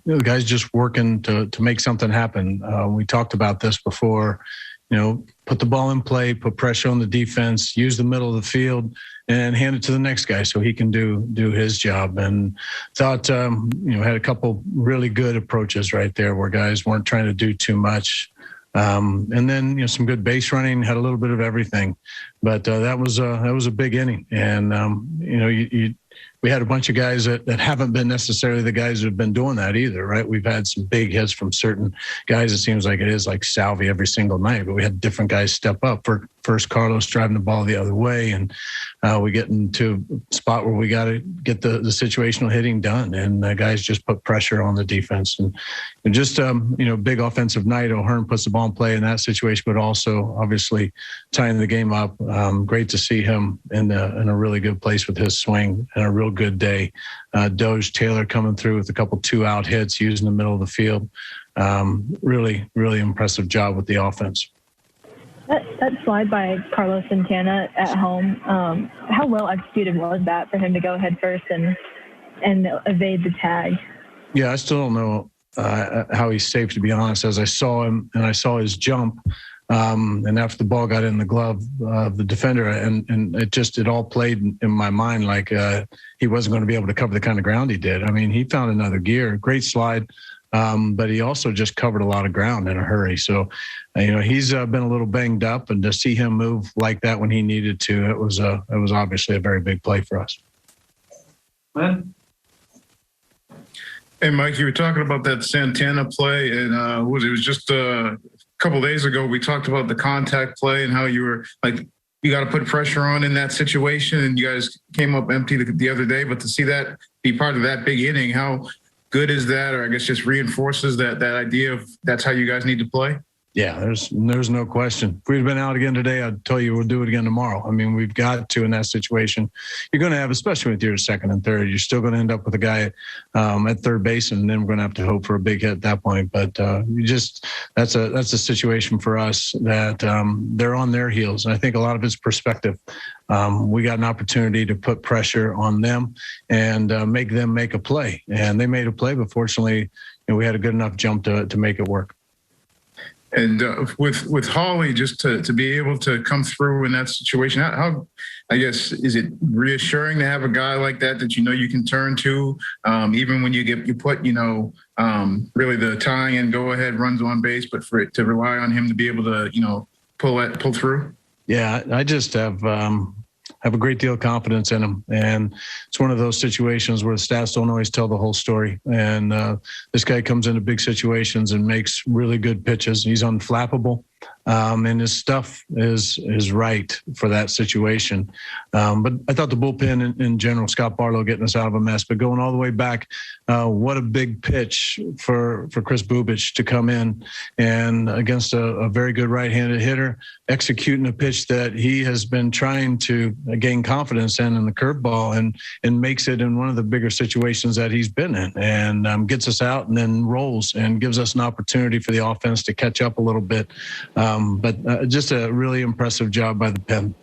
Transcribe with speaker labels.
Speaker 1: the guys just working to make something happen. We talked about this before. Put the ball in play, put pressure on the defense, use the middle of the field, and hand it to the next guy so he can do his job. And thought, had a couple really good approaches right there where guys weren't trying to do too much. And then, some good base running, had a little bit of everything. But that was a big inning. And, we had a bunch of guys that haven't been necessarily the guys that have been doing that either, right? We've had some big hits from certain guys. It seems like it is like Salvi every single night, but we had different guys step up. First, Carlos driving the ball the other way, and we get into a spot where we got to get the situational hitting done, and the guys just put pressure on the defense. And just, big offensive night. O'Hearn puts the ball in play in that situation, but also obviously tying the game up. Great to see him in a really good place with his swing and a real good day. Doge Taylor coming through with a couple 2-out hits, using the middle of the field. Really, really impressive job with the offense.
Speaker 2: That slide by Carlos Santana at home, how well executed was that for him to go head first and evade the tag?
Speaker 1: Yeah, I still don't know how he's safe, to be honest. As I saw him and I saw his jump, and after the ball got in the glove of the defender, and it all played in my mind like he wasn't going to be able to cover the kind of ground he did. I mean, he found another gear, great slide, but he also just covered a lot of ground in a hurry. So, he's been a little banged up, and to see him move like that when he needed to, it was obviously a very big play for us.
Speaker 3: Man. Hey, Mike, you were talking about that Santana play, and it was just a couple of days ago we talked about the contact play and how you were like, you got to put pressure on in that situation, and you guys came up empty the other day. But to see that be part of that big inning, how good is that? Or I guess just reinforces that idea of that's how you guys need to play?
Speaker 1: Yeah, there's no question. If we'd been out again today, I'd tell you we'll do it again tomorrow. I mean, we've got to in that situation. You're going to have, especially with your second and third, you're still going to end up with a guy at third base, and then we're going to have to hope for a big hit at that point. But that's a situation for us that they're on their heels, and I think a lot of it's perspective. We got an opportunity to put pressure on them and make them make a play, and they made a play, but fortunately, we had a good enough jump to make it work.
Speaker 3: And with Holly, just to be able to come through in that situation, how I guess, is it reassuring to have a guy like that you can turn to, even when you put really the tying and go ahead runs on base, but for it to rely on him to be able to pull through?
Speaker 1: Yeah, I just have a great deal of confidence in him. And it's one of those situations where the stats don't always tell the whole story. And this guy comes into big situations and makes really good pitches. He's unflappable. And his stuff is right for that situation. But I thought the bullpen in general, Scott Barlow getting us out of a mess, but going all the way back, what a big pitch for Chris Bubich to come in and against a very good right-handed hitter, executing a pitch that he has been trying to gain confidence in the curveball, and makes it in one of the bigger situations that he's been in, and gets us out and then rolls and gives us an opportunity for the offense to catch up a little bit. But just a really impressive job by the pen.